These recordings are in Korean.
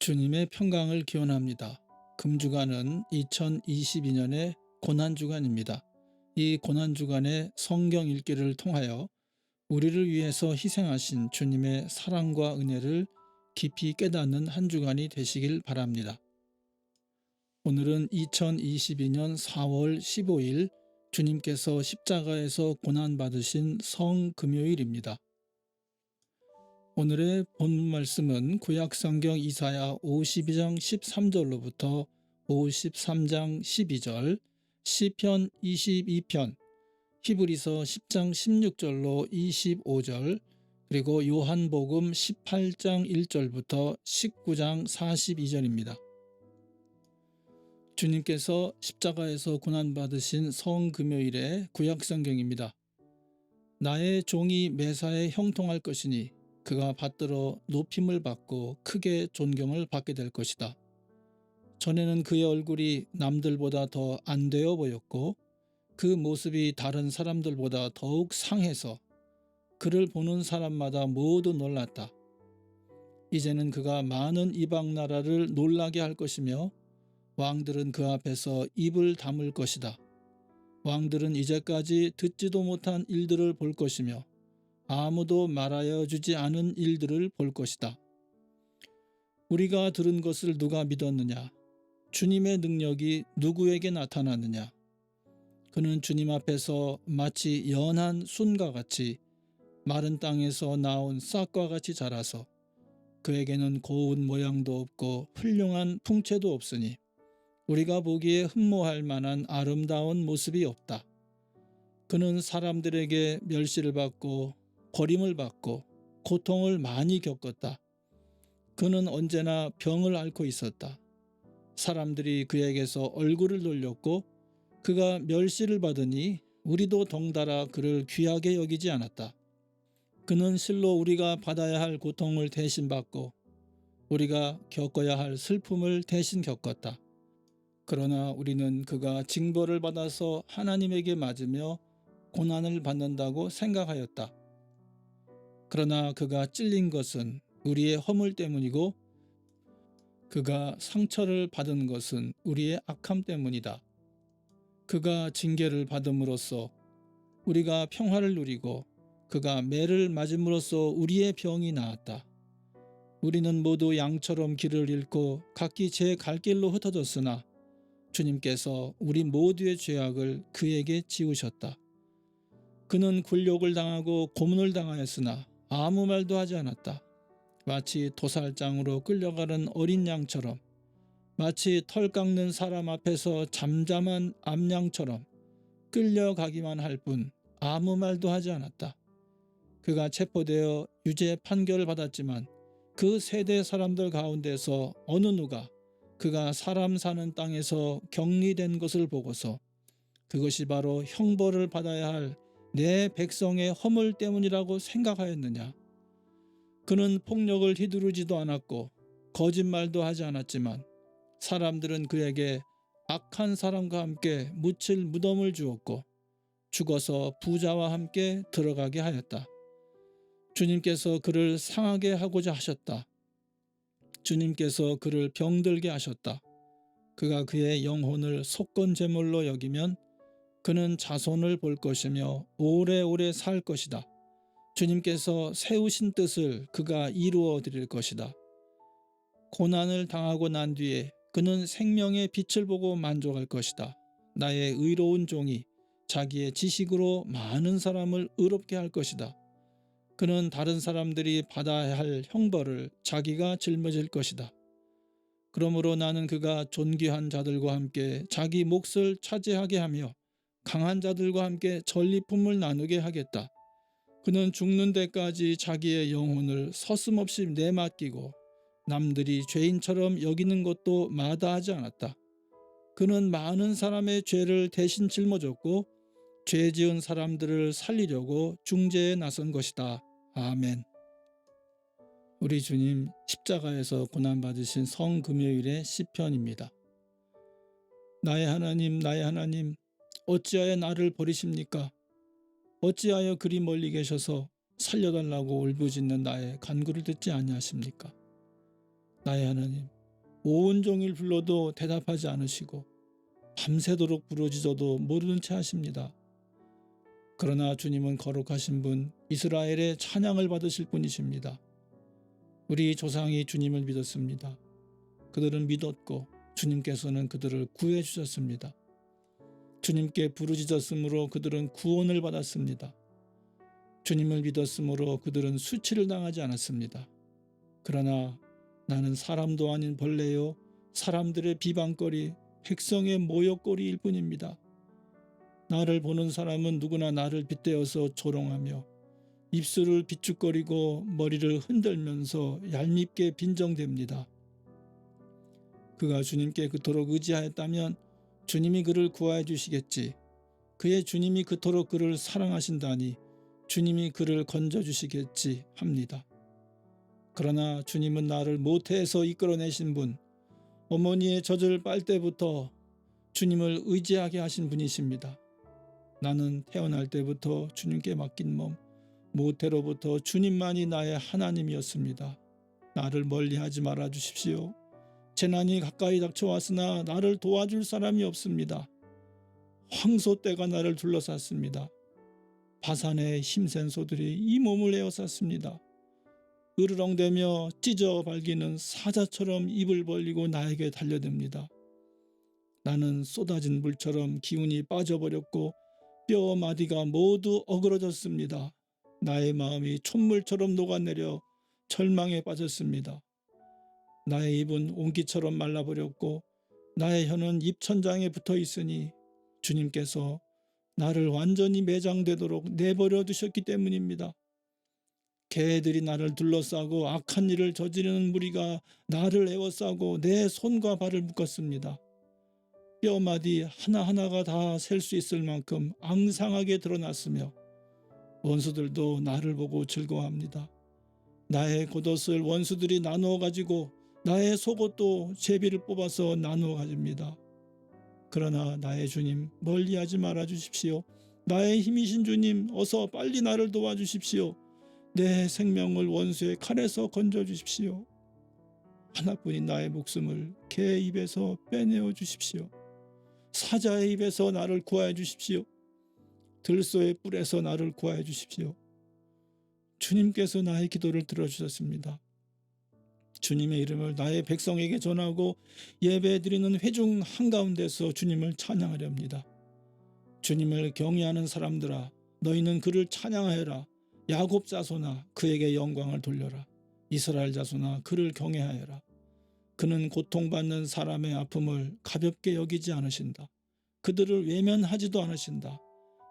주님의 평강을 기원합니다. 금주간은 2022년의 고난주간입니다. 이 고난주간의 성경 읽기를 통하여 우리를 위해서 희생하신 주님의 사랑과 은혜를 깊이 깨닫는 한 주간이 되시길 바랍니다. 오늘은 2022년 4월 15일 주님께서 십자가에서 고난받으신 성금요일입니다. 오늘의 본문 말씀은 구약성경 이사야 52장 13절로부터 53장 12절, 시편 22편, 히브리서 10장 16절로 25절, 그리고 요한복음 18장 1절부터 19장 42절입니다. 주님께서 십자가에서 고난받으신 성금요일의 구약성경입니다. 나의 종이 매사에 형통할 것이니 그가 받들어 높임을 받고 크게 존경을 받게 될 것이다. 전에는 그의 얼굴이 남들보다 더 안 되어 보였고 그 모습이 다른 사람들보다 더욱 상해서 그를 보는 사람마다 모두 놀랐다. 이제는 그가 많은 이방 나라를 놀라게 할 것이며 왕들은 그 앞에서 입을 다물 것이다. 왕들은 이제까지 듣지도 못한 일들을 볼 것이며 아무도 말하여 주지 않은 일들을 볼 것이다. 우리가 들은 것을 누가 믿었느냐? 주님의 능력이 누구에게 나타났느냐? 그는 주님 앞에서 마치 연한 순과 같이 마른 땅에서 나온 싹과 같이 자라서 그에게는 고운 모양도 없고 훌륭한 풍채도 없으니 우리가 보기에 흠모할 만한 아름다운 모습이 없다. 그는 사람들에게 멸시를 받고 버림을 받고 고통을 많이 겪었다. 그는 언제나 병을 앓고 있었다. 사람들이 그에게서 얼굴을 돌렸고 그가 멸시를 받으니 우리도 덩달아 그를 귀하게 여기지 않았다. 그는 실로 우리가 받아야 할 고통을 대신 받고 우리가 겪어야 할 슬픔을 대신 겪었다. 그러나 우리는 그가 징벌을 받아서 하나님에게 맞으며 고난을 받는다고 생각하였다. 그러나 그가 찔린 것은 우리의 허물 때문이고 그가 상처를 받은 것은 우리의 악함 때문이다. 그가 징계를 받음으로써 우리가 평화를 누리고 그가 매를 맞음으로써 우리의 병이 나았다. 우리는 모두 양처럼 길을 잃고 각기 제 갈 길로 흩어졌으나 주님께서 우리 모두의 죄악을 그에게 지우셨다. 그는 굴욕을 당하고 고문을 당하였으나 아무 말도 하지 않았다. 마치 도살장으로 끌려가는 어린 양처럼, 마치 털 깎는 사람 앞에서 잠잠한 암양처럼 끌려가기만 할 뿐 아무 말도 하지 않았다. 그가 체포되어 유죄 판결을 받았지만 그 세대 사람들 가운데서 어느 누가 그가 사람 사는 땅에서 격리된 것을 보고서 그것이 바로 형벌을 받아야 할 내 백성의 허물 때문이라고 생각하였느냐? 그는 폭력을 휘두르지도 않았고 거짓말도 하지 않았지만 사람들은 그에게 악한 사람과 함께 묻힐 무덤을 주었고 죽어서 부자와 함께 들어가게 하였다. 주님께서 그를 상하게 하고자 하셨다. 주님께서 그를 병들게 하셨다. 그가 그의 영혼을 속건제물로 여기면 그는 자손을 볼 것이며 오래오래 살 것이다. 주님께서 세우신 뜻을 그가 이루어 드릴 것이다. 고난을 당하고 난 뒤에 그는 생명의 빛을 보고 만족할 것이다. 나의 의로운 종이 자기의 지식으로 많은 사람을 의롭게 할 것이다. 그는 다른 사람들이 받아야 할 형벌을 자기가 짊어질 것이다. 그러므로 나는 그가 존귀한 자들과 함께 자기 몫을 차지하게 하며 강한 자들과 함께 전리품을 나누게 하겠다. 그는 죽는 데까지 자기의 영혼을 서슴없이 내맡기고 남들이 죄인처럼 여기는 것도 마다하지 않았다. 그는 많은 사람의 죄를 대신 짊어졌고 죄 지은 사람들을 살리려고 중재에 나선 것이다. 아멘. 우리 주님 십자가에서 고난받으신 성금요일의 시편입니다. 나의 하나님, 나의 하나님, 어찌하여 나를 버리십니까? 어찌하여 그리 멀리 계셔서 살려달라고 울부짖는 나의 간구를 듣지 아니하십니까? 나의 하나님, 온종일 불러도 대답하지 않으시고 밤새도록 부르짖어도 모르는 채 하십니다. 그러나 주님은 거룩하신 분, 이스라엘의 찬양을 받으실 분이십니다. 우리 조상이 주님을 믿었습니다. 그들은 믿었고 주님께서는 그들을 구해 주셨습니다. 주님께 부르짖었으므로 그들은 구원을 받았습니다. 주님을 믿었으므로 그들은 수치를 당하지 않았습니다. 그러나 나는 사람도 아닌 벌레요, 사람들의 비방거리, 백성의 모욕거리일 뿐입니다. 나를 보는 사람은 누구나 나를 빗대어서 조롱하며 입술을 비축거리고 머리를 흔들면서 얄밉게 빈정댑니다. 그가 주님께 그토록 의지하였다면 주님이 그를 구하여 주시겠지. 그의 주님이 그토록 그를 사랑하신다니 주님이 그를 건져주시겠지 합니다. 그러나 주님은 나를 모태에서 이끌어내신 분, 어머니의 젖을 빨 때부터 주님을 의지하게 하신 분이십니다. 나는 태어날 때부터 주님께 맡긴 몸, 모태로부터 주님만이 나의 하나님이었습니다. 나를 멀리하지 말아 주십시오. 재난이 가까이 닥쳐왔으나 나를 도와줄 사람이 없습니다. 황소떼가 나를 둘러쌌습니다. 바산의 힘센 소들이 이 몸을 에워쌌습니다. 으르렁대며 찢어 발기는 사자처럼 입을 벌리고 나에게 달려듭니다. 나는 쏟아진 물처럼 기운이 빠져버렸고 뼈 마디가 모두 어그러졌습니다. 나의 마음이 촛물처럼 녹아내려 절망에 빠졌습니다. 나의 입은 옹기처럼 말라버렸고 나의 혀는 입천장에 붙어 있으니 주님께서 나를 완전히 매장되도록 내버려 두셨기 때문입니다. 개들이 나를 둘러싸고 악한 일을 저지르는 무리가 나를 에워싸고 내 손과 발을 묶었습니다. 뼈마디 하나하나가 다 셀 수 있을 만큼 앙상하게 드러났으며 원수들도 나를 보고 즐거워합니다. 나의 겉옷을 원수들이 나누어 가지고 나의 속옷도 제비를 뽑아서 나누어 가집니다. 그러나 나의 주님, 멀리하지 말아 주십시오. 나의 힘이신 주님, 어서 빨리 나를 도와주십시오. 내 생명을 원수의 칼에서 건져주십시오. 하나뿐인 나의 목숨을 개 입에서 빼내어 주십시오. 사자의 입에서 나를 구하여 주십시오. 들소의 뿔에서 나를 구하여 주십시오. 주님께서 나의 기도를 들어주셨습니다. 주님의 이름을 나의 백성에게 전하고 예배드리는 회중 한가운데서 주님을 찬양하려 합니다. 주님을 경외하는 사람들아, 너희는 그를 찬양하여라. 야곱 자손아, 그에게 영광을 돌려라. 이스라엘 자손아, 그를 경외하여라. 그는 고통받는 사람의 아픔을 가볍게 여기지 않으신다. 그들을 외면하지도 않으신다.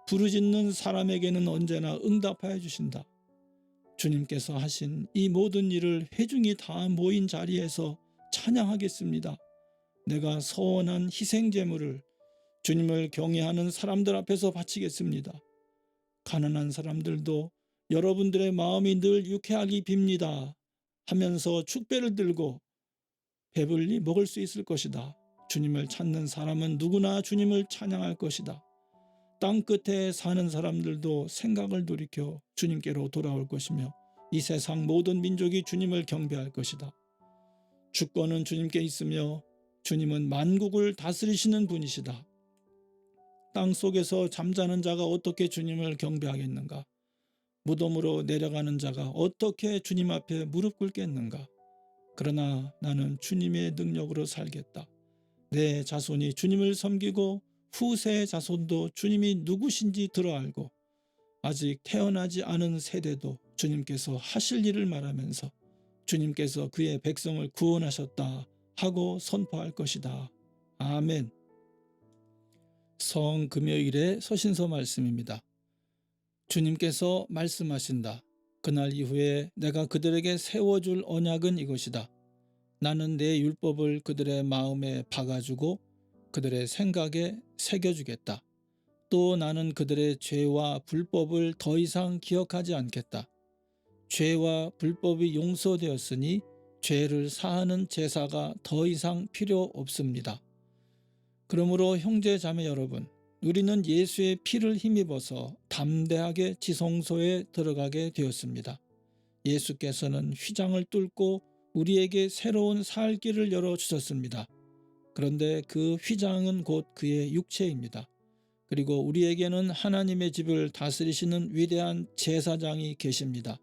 부르짖는 사람에게는 언제나 응답하여 주신다. 주님께서 하신 이 모든 일을 회중이 다 모인 자리에서 찬양하겠습니다. 내가 서원한 희생제물을 주님을 경외하는 사람들 앞에서 바치겠습니다. 가난한 사람들도 여러분들의 마음이 늘 유쾌하기 빕니다 하면서 축배를 들고 배불리 먹을 수 있을 것이다. 주님을 찾는 사람은 누구나 주님을 찬양할 것이다. 땅 끝에 사는 사람들도 생각을 돌이켜 주님께로 돌아올 것이며 이 세상 모든 민족이 주님을 경배할 것이다. 주권은 주님께 있으며 주님은 만국을 다스리시는 분이시다. 땅 속에서 잠자는 자가 어떻게 주님을 경배하겠는가? 무덤으로 내려가는 자가 어떻게 주님 앞에 무릎 꿇겠는가? 그러나 나는 주님의 능력으로 살겠다. 내 자손이 주님을 섬기고 후세 자손도 주님이 누구신지 들어알고 아직 태어나지 않은 세대도 주님께서 하실 일을 말하면서 주님께서 그의 백성을 구원하셨다 하고 선포할 것이다. 아멘. 성금요일의 서신서 말씀입니다. 주님께서 말씀하신다. 그날 이후에 내가 그들에게 세워줄 언약은 이것이다. 나는 내 율법을 그들의 마음에 박아주고 그들의 생각에 새겨주겠다. 또 나는 그들의 죄와 불법을 더 이상 기억하지 않겠다. 죄와 불법이 용서되었으니 죄를 사하는 제사가 더 이상 필요 없습니다. 그러므로 형제 자매 여러분, 우리는 예수의 피를 힘입어서 담대하게 지성소에 들어가게 되었습니다. 예수께서는 휘장을 뚫고 우리에게 새로운 살 길을 열어주셨습니다. 그런데 그 휘장은 곧 그의 육체입니다. 그리고 우리에게는 하나님의 집을 다스리시는 위대한 제사장이 계십니다.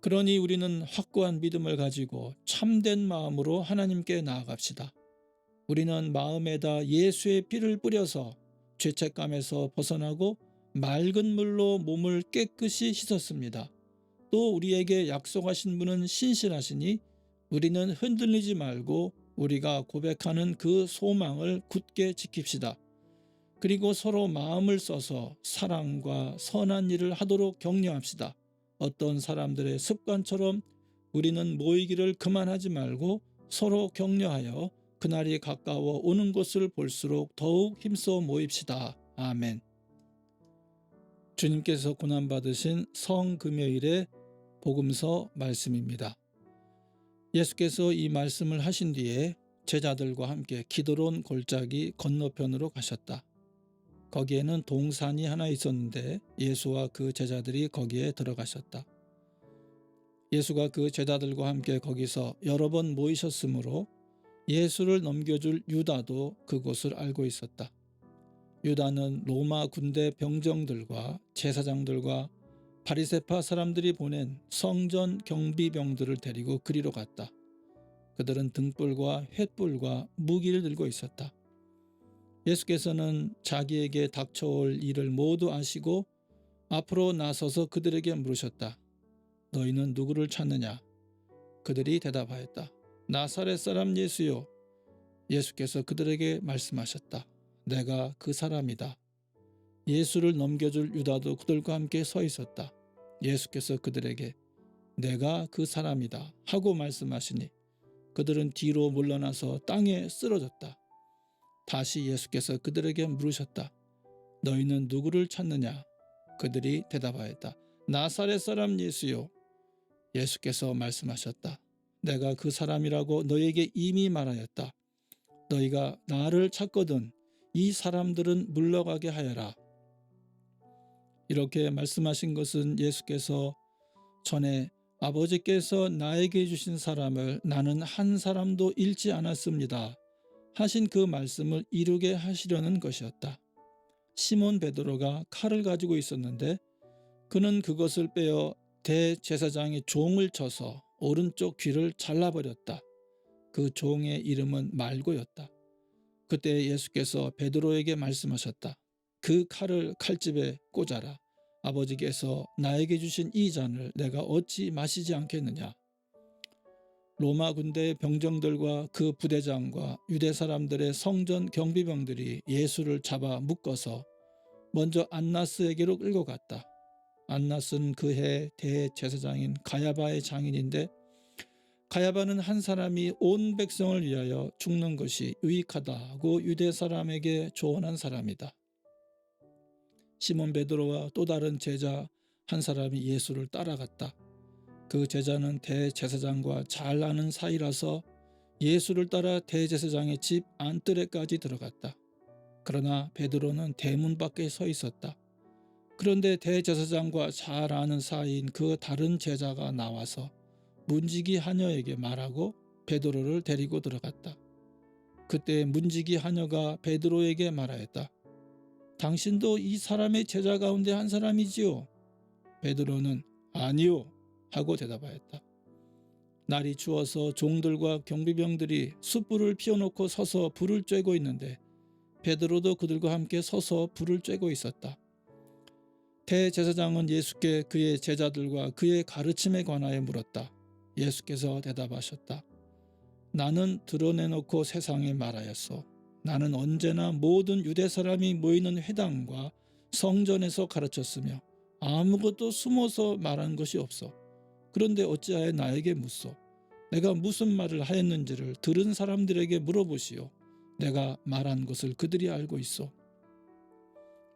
그러니 우리는 확고한 믿음을 가지고 참된 마음으로 하나님께 나아갑시다. 우리는 마음에다 예수의 피를 뿌려서 죄책감에서 벗어나고 맑은 물로 몸을 깨끗이 씻었습니다. 또 우리에게 약속하신 분은 신실하시니 우리는 흔들리지 말고 우리가 고백하는 그 소망을 굳게 지킵시다. 그리고 서로 마음을 써서 사랑과 선한 일을 하도록 격려합시다. 어떤 사람들의 습관처럼 우리는 모이기를 그만하지 말고 서로 격려하여 그날이 가까워 오는 것을 볼수록 더욱 힘써 모입시다. 아멘. 주님께서 고난받으신 성금요일의 복음서 말씀입니다. 예수께서 이 말씀을 하신 뒤에 제자들과 함께 기드론 골짜기 건너편으로 가셨다. 거기에는 동산이 하나 있었는데 예수와 그 제자들이 거기에 들어가셨다. 예수가 그 제자들과 함께 거기서 여러 번 모이셨으므로 예수를 넘겨줄 유다도 그곳을 알고 있었다. 유다는 로마 군대 병정들과 제사장들과 바리새파 사람들이 보낸 성전 경비병들을 데리고 그리로 갔다. 그들은 등불과 횃불과 무기를 들고 있었다. 예수께서는 자기에게 닥쳐올 일을 모두 아시고 앞으로 나서서 그들에게 물으셨다. 너희는 누구를 찾느냐? 그들이 대답하였다. 나사렛 사람 예수요. 예수께서 그들에게 말씀하셨다. 내가 그 사람이다. 예수를 넘겨줄 유다도 그들과 함께 서 있었다. 예수께서 그들에게 내가 그 사람이다 하고 말씀하시니 그들은 뒤로 물러나서 땅에 쓰러졌다. 다시 예수께서 그들에게 물으셨다. 너희는 누구를 찾느냐? 그들이 대답하였다. 나사렛 사람 예수요. 예수께서 말씀하셨다. 내가 그 사람이라고 너희에게 이미 말하였다. 너희가 나를 찾거든 이 사람들은 물러가게 하여라. 이렇게 말씀하신 것은 예수께서 전에 아버지께서 나에게 주신 사람을 나는 한 사람도 잃지 않았습니다 하신 그 말씀을 이루게 하시려는 것이었다. 시몬 베드로가 칼을 가지고 있었는데 그는 그것을 빼어 대제사장의 종을 쳐서 오른쪽 귀를 잘라버렸다. 그 종의 이름은 말고였다. 그때 예수께서 베드로에게 말씀하셨다. 그 칼을 칼집에 꽂아라. 아버지께서 나에게 주신 이 잔을 내가 어찌 마시지 않겠느냐. 로마 군대의 병정들과 그 부대장과 유대 사람들의 성전 경비병들이 예수를 잡아 묶어서 먼저 안나스에게로 끌고 갔다. 안나스는 그 해 대제사장인 가야바의 장인인데 가야바는 한 사람이 온 백성을 위하여 죽는 것이 유익하다고 유대 사람에게 조언한 사람이다. 시몬 베드로와 또 다른 제자 한 사람이 예수를 따라갔다. 그 제자는 대제사장과 잘 아는 사이라서 예수를 따라 대제사장의 집 안뜰에까지 들어갔다. 그러나 베드로는 대문 밖에 서 있었다. 그런데 대제사장과 잘 아는 사이인 그 다른 제자가 나와서 문지기 하녀에게 말하고 베드로를 데리고 들어갔다. 그때 문지기 하녀가 베드로에게 말하였다. 당신도 이 사람의 제자 가운데 한 사람이지요? 베드로는 아니요 하고 대답하였다. 날이 추워서 종들과 경비병들이 숯불을 피워놓고 서서 불을 쬐고 있는데 베드로도 그들과 함께 서서 불을 쬐고 있었다. 대제사장은 예수께 그의 제자들과 그의 가르침에 관하여 물었다. 예수께서 대답하셨다. 나는 드러내놓고 세상에 말하였소. 나는 언제나 모든 유대 사람이 모이는 회당과 성전에서 가르쳤으며 아무것도 숨어서 말한 것이 없어. 그런데 어찌하여 나에게 묻소? 내가 무슨 말을 하였는지를 들은 사람들에게 물어보시오. 내가 말한 것을 그들이 알고 있어.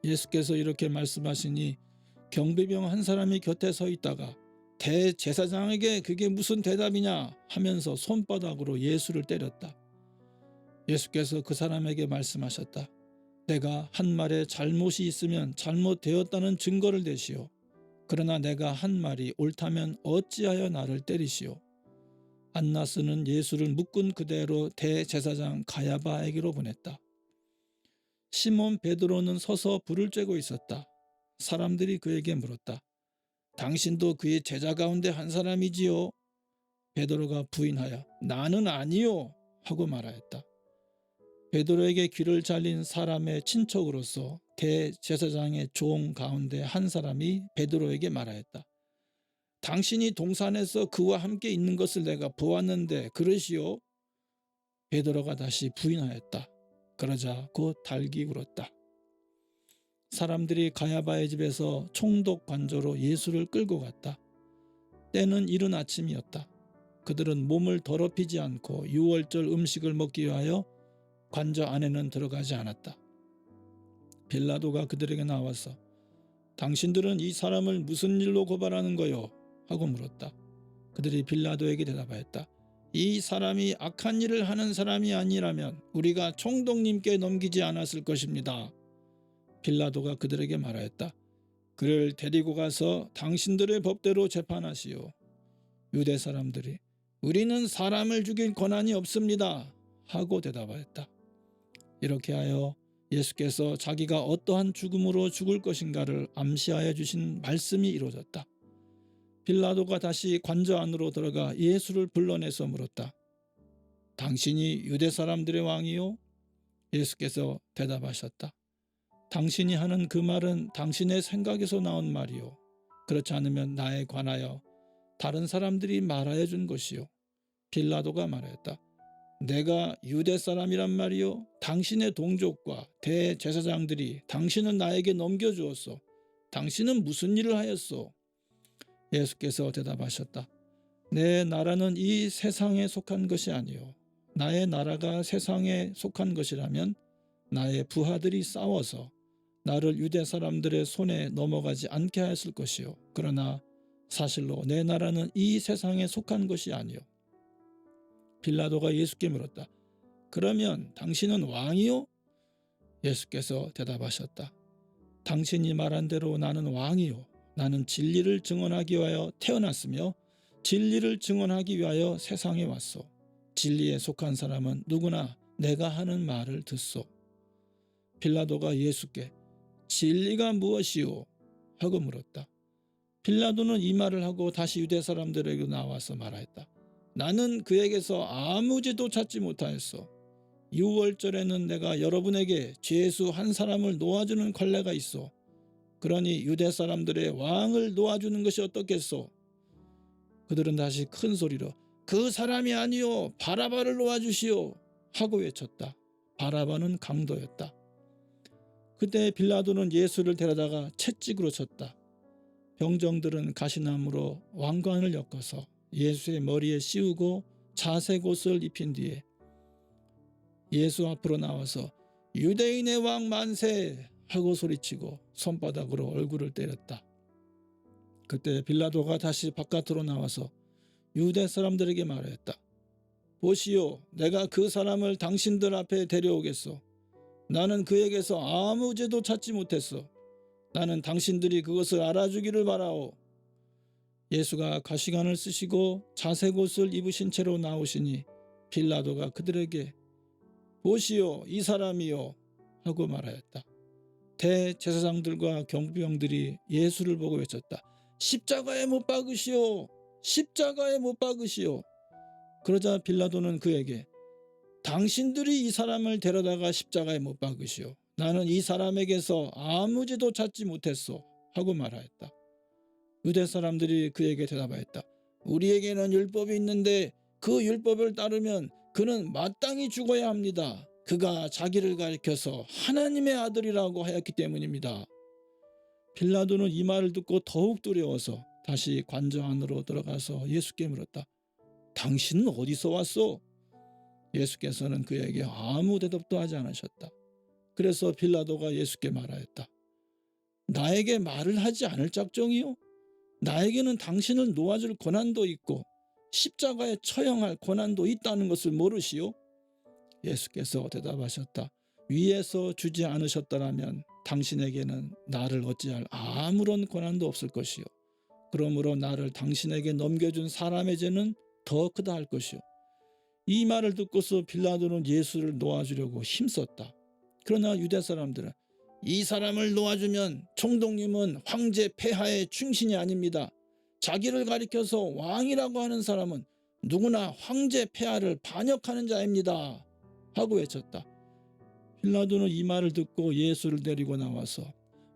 예수께서 이렇게 말씀하시니 경비병 한 사람이 곁에 서 있다가 대제사장에게 그게 무슨 대답이냐 하면서 손바닥으로 예수를 때렸다. 예수께서 그 사람에게 말씀하셨다. 내가 한 말에 잘못이 있으면 잘못되었다는 증거를 대시오. 그러나 내가 한 말이 옳다면 어찌하여 나를 때리시오. 안나스는 예수를 묶은 그대로 대제사장 가야바에게로 보냈다. 시몬 베드로는 서서 불을 쬐고 있었다. 사람들이 그에게 물었다. 당신도 그의 제자 가운데 한 사람이지요? 베드로가 부인하여 나는 아니요 하고 말하였다. 베드로에게 귀를 잘린 사람의 친척으로서 대제사장의 종 가운데 한 사람이 베드로에게 말하였다. 당신이 동산에서 그와 함께 있는 것을 내가 보았는데 그러시오? 베드로가 다시 부인하였다. 그러자 곧 달기 울었다. 사람들이 가야바의 집에서 총독 관저로 예수를 끌고 갔다. 때는 이른 아침이었다. 그들은 몸을 더럽히지 않고 유월절 음식을 먹기 위하여 관저 안에는 들어가지 않았다. 빌라도가 그들에게 나와서 당신들은 이 사람을 무슨 일로 고발하는 거요? 하고 물었다. 그들이 빌라도에게 대답하였다. 이 사람이 악한 일을 하는 사람이 아니라면 우리가 총독님께 넘기지 않았을 것입니다. 빌라도가 그들에게 말하였다. 그를 데리고 가서 당신들의 법대로 재판하시오. 유대 사람들이 우리는 사람을 죽일 권한이 없습니다. 하고 대답하였다. 이렇게 하여 예수께서 자기가 어떠한 죽음으로 죽을 것인가를 암시하여 주신 말씀이 이루어졌다. 빌라도가 다시 관저 안으로 들어가 예수를 불러내서 물었다. 당신이 유대 사람들의 왕이요? 예수께서 대답하셨다. 당신이 하는 그 말은 당신의 생각에서 나온 말이요. 그렇지 않으면 나에 관하여 다른 사람들이 말하여 준 것이요. 빌라도가 말하였다. 내가 유대 사람이란 말이요. 당신의 동족과 대제사장들이 당신을 나에게 넘겨주었소. 당신은 무슨 일을 하였소? 예수께서 대답하셨다. 내 나라는 이 세상에 속한 것이 아니요. 나의 나라가 세상에 속한 것이라면 나의 부하들이 싸워서 나를 유대 사람들의 손에 넘어가지 않게 하였을 것이요. 그러나 사실로 내 나라는 이 세상에 속한 것이 아니요. 빌라도가 예수께 물었다. 그러면 당신은 왕이요? 예수께서 대답하셨다. 당신이 말한 대로 나는 왕이요. 나는 진리를 증언하기 위하여 태어났으며 진리를 증언하기 위하여 세상에 왔소. 진리에 속한 사람은 누구나 내가 하는 말을 듣소. 빌라도가 예수께 진리가 무엇이오? 하고 물었다. 빌라도는 이 말을 하고 다시 유대 사람들에게 나와서 말하였다. 나는 그에게서 아무 죄도 찾지 못하였소. 유월절에는 내가 여러분에게 죄수 한 사람을 놓아주는 관례가 있어. 그러니 유대 사람들의 왕을 놓아주는 것이 어떻겠소? 그들은 다시 큰 소리로 그 사람이 아니요 바라바를 놓아주시오 하고 외쳤다. 바라바는 강도였다. 그때 빌라도는 예수를 데려다가 채찍으로 쳤다. 병정들은 가시나무로 왕관을 엮어서 예수의 머리에 씌우고 자색 옷을 입힌 뒤에 예수 앞으로 나와서 유대인의 왕 만세 하고 소리치고 손바닥으로 얼굴을 때렸다. 그때 빌라도가 다시 바깥으로 나와서 유대 사람들에게 말하였다. 보시오, 내가 그 사람을 당신들 앞에 데려오겠소. 나는 그에게서 아무 죄도 찾지 못했어. 나는 당신들이 그것을 알아주기를 바라오. 예수가 가시관을 쓰시고 자색 옷을 입으신 채로 나오시니 빌라도가 그들에게 보시오, 이 사람이요 하고 말하였다. 대제사장들과 경비병들이 예수를 보고 외쳤다. 십자가에 못 박으시오. 십자가에 못 박으시오. 그러자 빌라도는 그에게 당신들이 이 사람을 데려다가 십자가에 못 박으시오. 나는 이 사람에게서 아무 죄도 찾지 못했소 하고 말하였다. 유대 사람들이 그에게 대답하였다. 우리에게는 율법이 있는데 그 율법을 따르면 그는 마땅히 죽어야 합니다. 그가 자기를 가리켜서 하나님의 아들이라고 하였기 때문입니다. 빌라도는 이 말을 듣고 더욱 두려워서 다시 관저 안으로 들어가서 예수께 물었다. 당신은 어디서 왔소? 예수께서는 그에게 아무 대답도 하지 않으셨다. 그래서 빌라도가 예수께 말하였다. 나에게 말을 하지 않을 작정이요? 나에게는 당신을 놓아줄 권한도 있고 십자가에 처형할 권한도 있다는 것을 모르시오? 예수께서 대답하셨다. 위에서 주지 않으셨더라면 당신에게는 나를 어찌할 아무런 권한도 없을 것이요. 그러므로 나를 당신에게 넘겨준 사람의 죄는 더 크다 할 것이요. 이 말을 듣고서 빌라도는 예수를 놓아주려고 힘썼다. 그러나 유대 사람들은 이 사람을 놓아주면 총독님은 황제 폐하의 충신이 아닙니다. 자기를 가리켜서 왕이라고 하는 사람은 누구나 황제 폐하를 반역하는 자입니다. 하고 외쳤다. 빌라도는 이 말을 듣고 예수를 데리고 나와서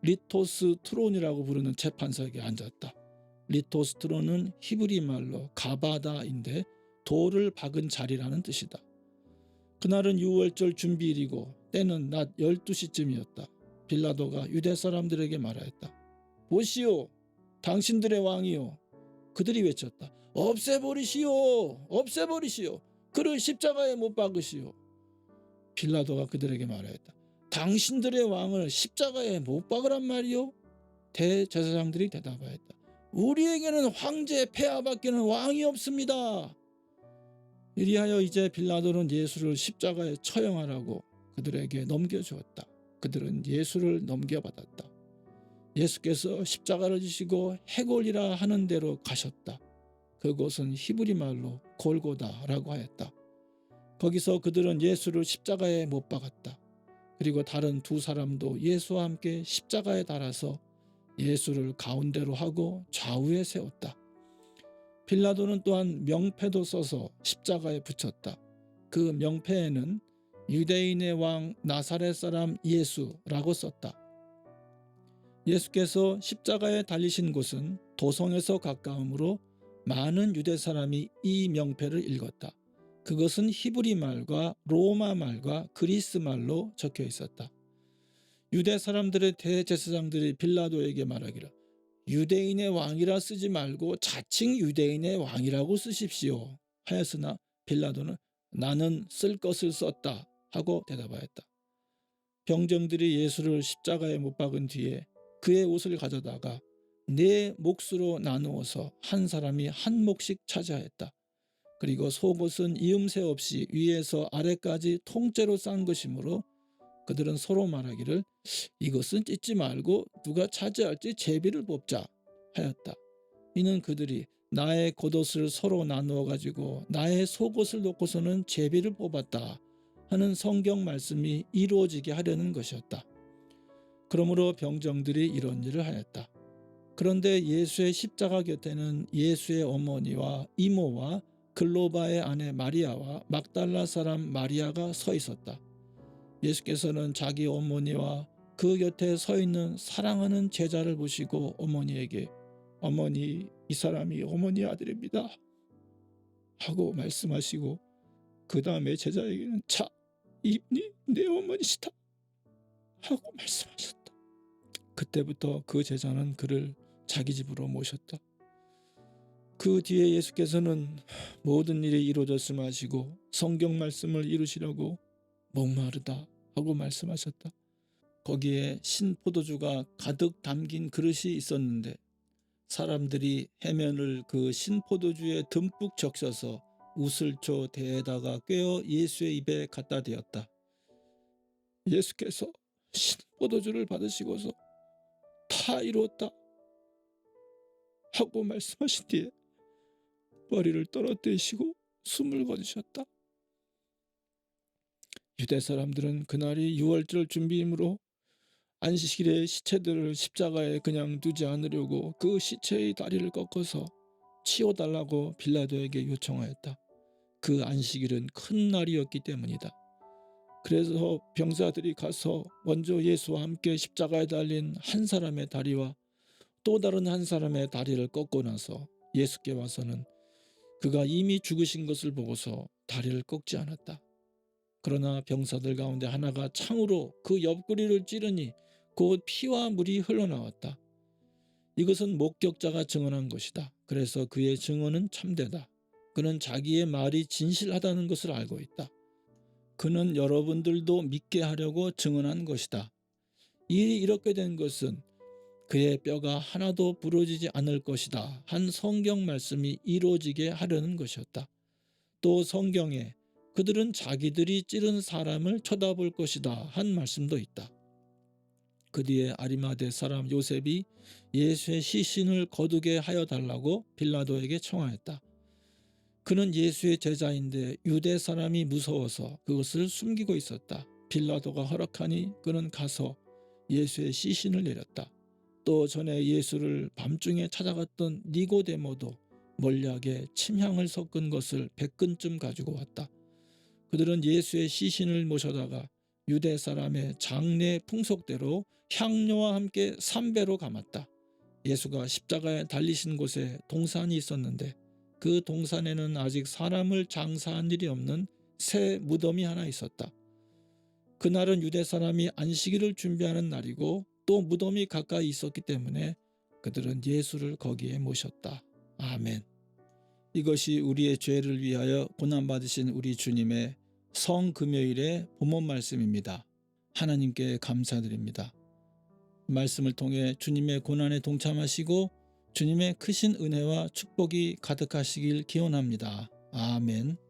리토스 트론이라고 부르는 재판석에 앉았다. 리토스 트론은 히브리 말로 가바다인데 돌을 박은 자리라는 뜻이다. 그날은 유월절 준비일이고 때는 낮 12시쯤이었다. 빌라도가 유대 사람들에게 말하였다. 보시오, 당신들의 왕이요. 그들이 외쳤다. 없애버리시오, 없애버리시오. 그를 십자가에 못 박으시오. 빌라도가 그들에게 말하였다. 당신들의 왕을 십자가에 못 박으란 말이요? 대제사장들이 대답하였다. 우리에게는 황제 폐하밖에는 왕이 없습니다. 이리하여 이제 빌라도는 예수를 십자가에 처형하라고 그들에게 넘겨주었다. 그들은 예수를 넘겨받았다. 예수께서 십자가를 지시고 해골이라 하는 대로 가셨다. 그곳은 히브리 말로 골고다라고 하였다. 거기서 그들은 예수를 십자가에 못 박았다. 그리고 다른 두 사람도 예수와 함께 십자가에 달아서 예수를 가운데로 하고 좌우에 세웠다. 빌라도는 또한 명패도 써서 십자가에 붙였다. 그 명패에는 유대인의 왕 나사렛 사람 예수라고 썼다. 예수께서 십자가에 달리신 곳은 도성에서 가까우므로 많은 유대 사람이 이 명패를 읽었다. 그것은 히브리 말과 로마 말과 그리스 말로 적혀 있었다. 유대 사람들의 대제사장들이 빌라도에게 말하기를 유대인의 왕이라 쓰지 말고 자칭 유대인의 왕이라고 쓰십시오 하였으나 빌라도는 나는 쓸 것을 썼다 하고 대답하였다. 병정들이 예수를 십자가에 못 박은 뒤에 그의 옷을 가져다가 네 몫으로 나누어서 한 사람이 한 몫씩 차지하였다. 그리고 속옷은 이음새 없이 위에서 아래까지 통째로 싼 것이므로 그들은 서로 말하기를 이것은 찢지 말고 누가 차지할지 제비를 뽑자 하였다. 이는 그들이 나의 겉옷을 서로 나누어 가지고 나의 속옷을 놓고서는 제비를 뽑았다 하는 성경 말씀이 이루어지게 하려는 것이었다. 그러므로 병정들이 이런 일을 하였다. 그런데 예수의 십자가 곁에는 예수의 어머니와 이모와 글로바의 아내 마리아와 막달라 사람 마리아가 서 있었다. 예수께서는 자기 어머니와 그 곁에 서 있는 사랑하는 제자를 보시고 어머니에게 어머니, 이 사람이 어머니 아들입니다 하고 말씀하시고 그 다음에 제자에게는 자, 이분이 내 어머니시다 하고 말씀하셨다. 그때부터 그 제자는 그를 자기 집으로 모셨다. 그 뒤에 예수께서는 모든 일이 이루어졌음을 아시고 성경 말씀을 이루시려고 목마르다 하고 말씀하셨다. 거기에 신포도주가 가득 담긴 그릇이 있었는데 사람들이 해면을 그 신포도주에 듬뿍 적셔서 우슬초 대에다가 꿰어 예수의 입에 갖다 대었다. 예수께서 신포도주를 받으시고서 다 이루었다 하고 말씀하신 뒤에 머리를 떨어뜨리시고 숨을 거두셨다. 유대 사람들은 그날이 유월절 준비이므로 안식일에 시체들을 십자가에 그냥 두지 않으려고 그 시체의 다리를 꺾어서 치워달라고 빌라도에게 요청하였다. 그 안식일은 큰 날이었기 때문이다. 그래서 병사들이 가서 먼저 예수와 함께 십자가에 달린 한 사람의 다리와 또 다른 한 사람의 다리를 꺾고 나서 예수께 와서는 그가 이미 죽으신 것을 보고서 다리를 꺾지 않았다. 그러나 병사들 가운데 하나가 창으로 그 옆구리를 찌르니 곧 피와 물이 흘러나왔다. 이것은 목격자가 증언한 것이다. 그래서 그의 증언은 참되다. 그는 자기의 말이 진실하다는 것을 알고 있다. 그는 여러분들도 믿게 하려고 증언한 것이다. 일이 이렇게 된 것은 그의 뼈가 하나도 부러지지 않을 것이다 한 성경 말씀이 이루어지게 하려는 것이었다. 또 성경에 그들은 자기들이 찌른 사람을 쳐다볼 것이다 한 말씀도 있다. 그 뒤에 아리마대 사람 요셉이 예수의 시신을 거두게 하여 달라고 빌라도에게 청하였다. 그는 예수의 제자인데 유대 사람이 무서워서 그것을 숨기고 있었다. 빌라도가 허락하니 그는 가서 예수의 시신을 내렸다. 또 전에 예수를 밤중에 찾아갔던 니고데모도 몰약에 침향을 섞은 것을 100근쯤 가지고 왔다. 그들은 예수의 시신을 모셔다가 유대 사람의 장례 풍속대로 향료와 함께 삼배로 감았다. 예수가 십자가에 달리신 곳에 동산이 있었는데 그 동산에는 아직 사람을 장사한 일이 없는 새 무덤이 하나 있었다. 그날은 유대 사람이 안식일을 준비하는 날이고 또 무덤이 가까이 있었기 때문에 그들은 예수를 거기에 모셨다. 아멘. 이것이 우리의 죄를 위하여 고난받으신 우리 주님의 성금요일의 본문 말씀입니다. 하나님께 감사드립니다. 말씀을 통해 주님의 고난에 동참하시고 주님의 크신 은혜와 축복이 가득하시길 기원합니다. 아멘.